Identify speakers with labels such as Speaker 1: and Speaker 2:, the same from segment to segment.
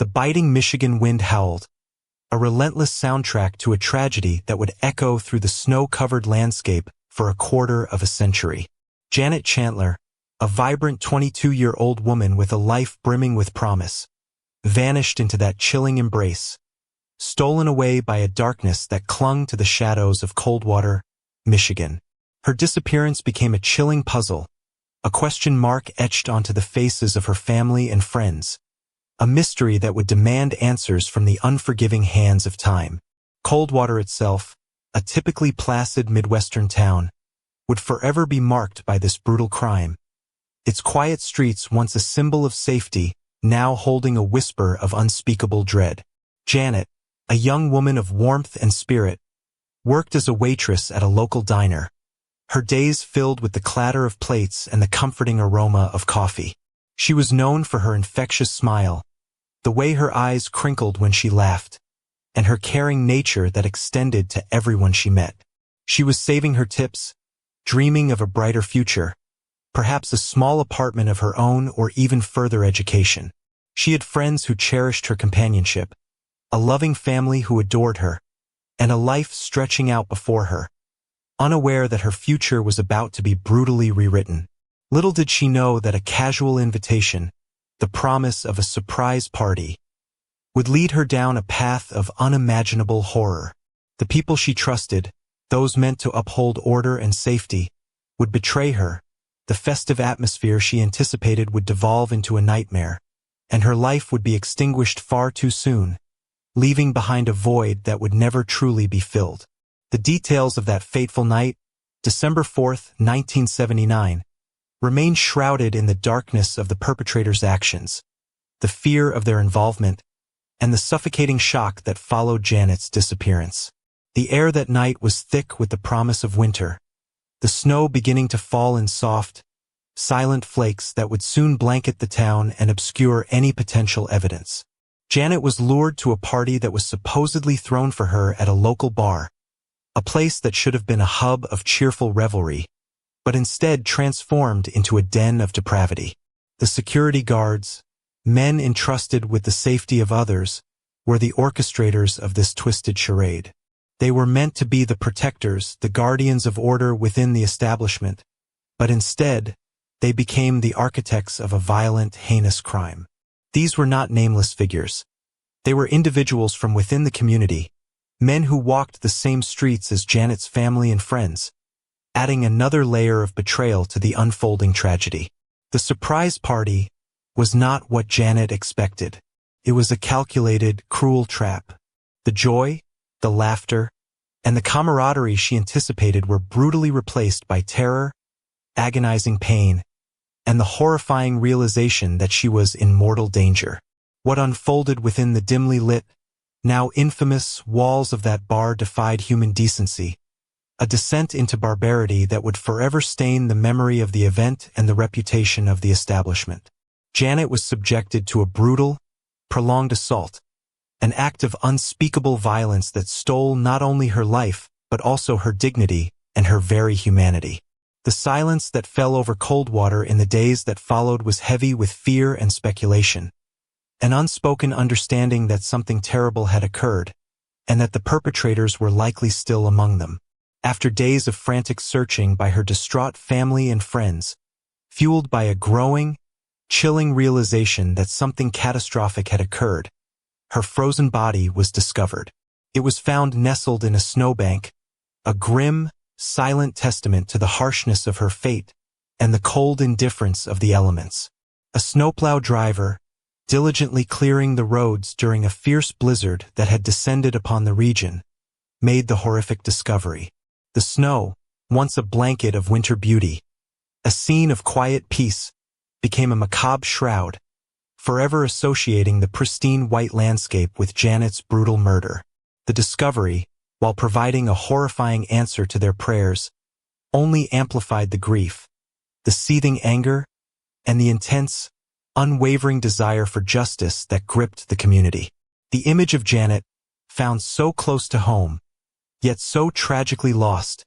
Speaker 1: The biting Michigan wind howled, a relentless soundtrack to a tragedy that would echo through the snow-covered landscape for a quarter of a century. Janet Chandler, a vibrant 22-year-old woman with a life brimming with promise, vanished into that chilling embrace, stolen away by a darkness that clung to the shadows of Coldwater, Michigan. Her disappearance became a chilling puzzle, a question mark etched onto the faces of her family and friends, a mystery that would demand answers from the unforgiving hands of time. Coldwater itself, a typically placid Midwestern town, would forever be marked by this brutal crime. Its quiet streets, once a symbol of safety, now holding a whisper of unspeakable dread. Janet, a young woman of warmth and spirit, worked as a waitress at a local diner, her days filled with the clatter of plates and the comforting aroma of coffee. She was known for her infectious smile, the way her eyes crinkled when she laughed, and her caring nature that extended to everyone she met. She was saving her tips, dreaming of a brighter future, perhaps a small apartment of her own or even further education. She had friends who cherished her companionship, a loving family who adored her, and a life stretching out before her, unaware that her future was about to be brutally rewritten. Little did she know that a casual invitation, the promise of a surprise party, would lead her down a path of unimaginable horror. The people she trusted, those meant to uphold order and safety, would betray her. The festive atmosphere she anticipated would devolve into a nightmare, and her life would be extinguished far too soon, leaving behind a void that would never truly be filled. The details of that fateful night, December 4th, 1979, remain shrouded in the darkness of the perpetrator's actions, the fear of their involvement, and the suffocating shock that followed Janet's disappearance. The air that night was thick with the promise of winter, the snow beginning to fall in soft, silent flakes that would soon blanket the town and obscure any potential evidence. Janet was lured to a party that was supposedly thrown for her at a local bar, a place that should have been a hub of cheerful revelry, but instead transformed into a den of depravity. The security guards, men entrusted with the safety of others, were the orchestrators of this twisted charade. They were meant to be the protectors, the guardians of order within the establishment, but instead, they became the architects of a violent, heinous crime. These were not nameless figures. They were individuals from within the community, men who walked the same streets as Janet's family and friends, adding another layer of betrayal to the unfolding tragedy. The surprise party was not what Janet expected. It was a calculated, cruel trap. The joy, the laughter, and the camaraderie she anticipated were brutally replaced by terror, agonizing pain, and the horrifying realization that she was in mortal danger. What unfolded within the dimly lit, now infamous walls of that bar defied human decency, a descent into barbarity that would forever stain the memory of the event and the reputation of the establishment. Janet was subjected to a brutal, prolonged assault, an act of unspeakable violence that stole not only her life, but also her dignity and her very humanity. The silence that fell over Coldwater in the days that followed was heavy with fear and speculation, an unspoken understanding that something terrible had occurred, and that the perpetrators were likely still among them. After days of frantic searching by her distraught family and friends, fueled by a growing, chilling realization that something catastrophic had occurred, her frozen body was discovered. It was found nestled in a snowbank, a grim, silent testament to the harshness of her fate and the cold indifference of the elements. A snowplow driver, diligently clearing the roads during a fierce blizzard that had descended upon the region, made the horrific discovery. The snow, once a blanket of winter beauty, a scene of quiet peace, became a macabre shroud, forever associating the pristine white landscape with Janet's brutal murder. The discovery, while providing a horrifying answer to their prayers, only amplified the grief, the seething anger, and the intense, unwavering desire for justice that gripped the community. The image of Janet, found so close to home, yet so tragically lost,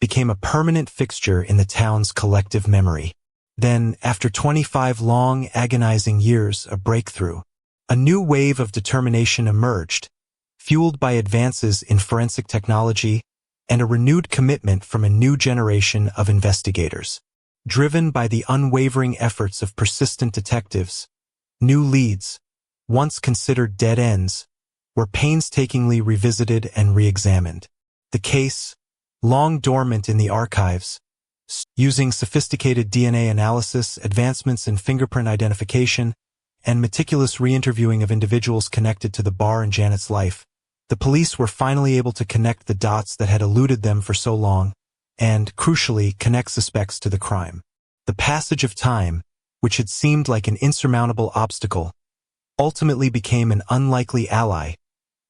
Speaker 1: became a permanent fixture in the town's collective memory. Then, after 25 long, agonizing years, a breakthrough. A new wave of determination emerged, fueled by advances in forensic technology and a renewed commitment from a new generation of investigators. Driven by the unwavering efforts of persistent detectives, new leads, once considered dead ends, were painstakingly revisited and re-examined. The case, long dormant in the archives, using sophisticated DNA analysis, advancements in fingerprint identification, and meticulous re-interviewing of individuals connected to the bar in Janet's life, the police were finally able to connect the dots that had eluded them for so long, and, crucially, connect suspects to the crime. The passage of time, which had seemed like an insurmountable obstacle, ultimately became an unlikely ally,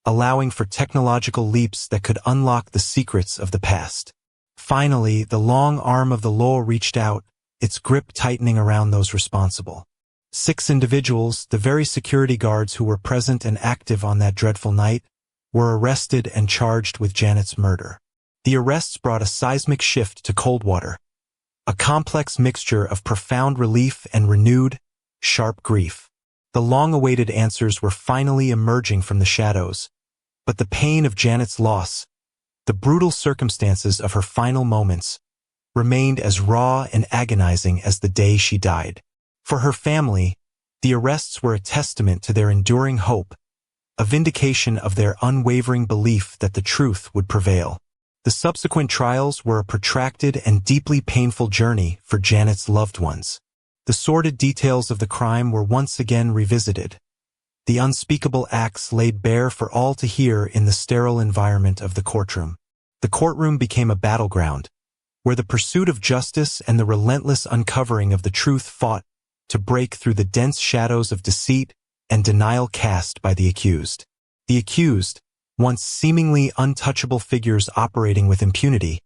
Speaker 1: allowing for technological leaps that could unlock the secrets of the past. Finally, the long arm of the law reached out, its grip tightening around those responsible. 6 individuals, the very security guards who were present and active on that dreadful night, were arrested and charged with Janet's murder. The arrests brought a seismic shift to Coldwater, a complex mixture of profound relief and renewed, sharp grief. The long-awaited answers were finally emerging from the shadows, but the pain of Janet's loss, the brutal circumstances of her final moments, remained as raw and agonizing as the day she died. For her family, the arrests were a testament to their enduring hope, a vindication of their unwavering belief that the truth would prevail. The subsequent trials were a protracted and deeply painful journey for Janet's loved ones. The sordid details of the crime were once again revisited, the unspeakable acts laid bare for all to hear in the sterile environment of the courtroom. The courtroom became a battleground, where the pursuit of justice and the relentless uncovering of the truth fought to break through the dense shadows of deceit and denial cast by the accused. The accused, once seemingly untouchable figures operating with impunity,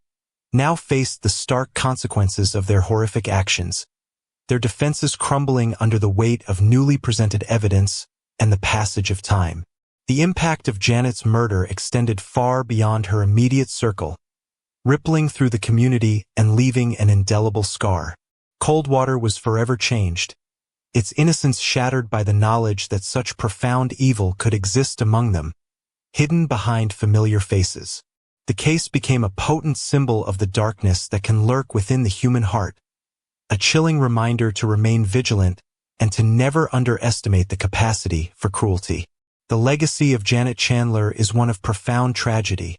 Speaker 1: now faced the stark consequences of their horrific actions, their defenses crumbling under the weight of newly presented evidence and the passage of time. The impact of Janet's murder extended far beyond her immediate circle, rippling through the community and leaving an indelible scar. Coldwater was forever changed, its innocence shattered by the knowledge that such profound evil could exist among them, hidden behind familiar faces. The case became a potent symbol of the darkness that can lurk within the human heart, a chilling reminder to remain vigilant and to never underestimate the capacity for cruelty. The legacy of Janet Chandler is one of profound tragedy,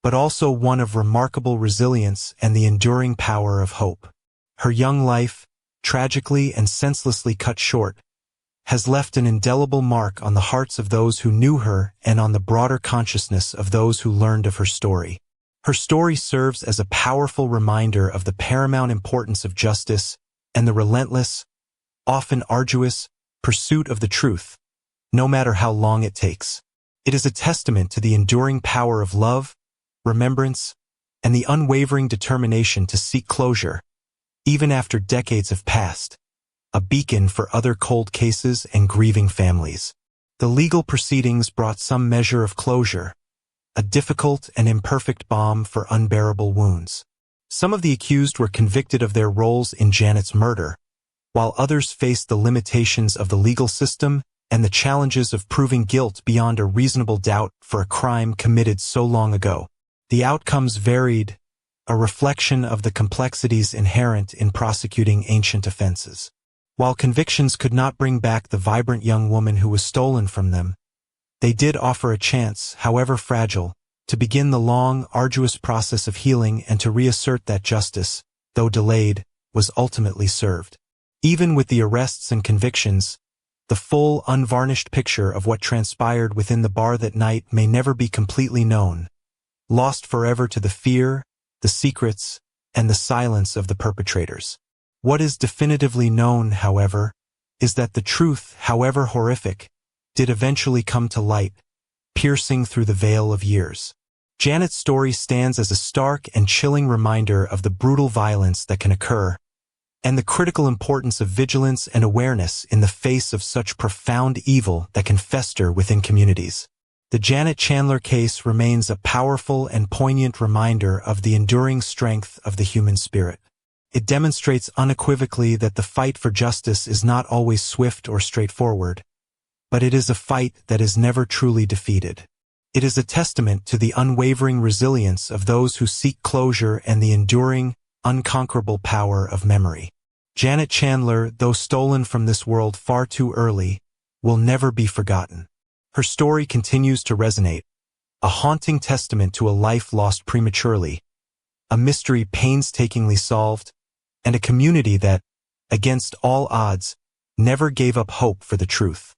Speaker 1: but also one of remarkable resilience and the enduring power of hope. Her young life, tragically and senselessly cut short, has left an indelible mark on the hearts of those who knew her and on the broader consciousness of those who learned of her story. Her story serves as a powerful reminder of the paramount importance of justice and the relentless, often arduous, pursuit of the truth, no matter how long it takes. It is a testament to the enduring power of love, remembrance, and the unwavering determination to seek closure, even after decades have passed, a beacon for other cold cases and grieving families. The legal proceedings brought some measure of closure, a difficult and imperfect balm for unbearable wounds. Some of the accused were convicted of their roles in Janet's murder, while others faced the limitations of the legal system and the challenges of proving guilt beyond a reasonable doubt for a crime committed so long ago. The outcomes varied, a reflection of the complexities inherent in prosecuting ancient offenses. While convictions could not bring back the vibrant young woman who was stolen from them, they did offer a chance, however fragile, to begin the long, arduous process of healing and to reassert that justice, though delayed, was ultimately served. Even with the arrests and convictions, the full, unvarnished picture of what transpired within the bar that night may never be completely known, lost forever to the fear, the secrets, and the silence of the perpetrators. What is definitively known, however, is that the truth, however horrific, did eventually come to light, piercing through the veil of years. Janet's story stands as a stark and chilling reminder of the brutal violence that can occur, and the critical importance of vigilance and awareness in the face of such profound evil that can fester within communities. The Janet Chandler case remains a powerful and poignant reminder of the enduring strength of the human spirit. It demonstrates unequivocally that the fight for justice is not always swift or straightforward, but it is a fight that is never truly defeated. It is a testament to the unwavering resilience of those who seek closure and the enduring, unconquerable power of memory. Janet Chandler, though stolen from this world far too early, will never be forgotten. Her story continues to resonate, a haunting testament to a life lost prematurely, a mystery painstakingly solved, and a community that, against all odds, never gave up hope for the truth.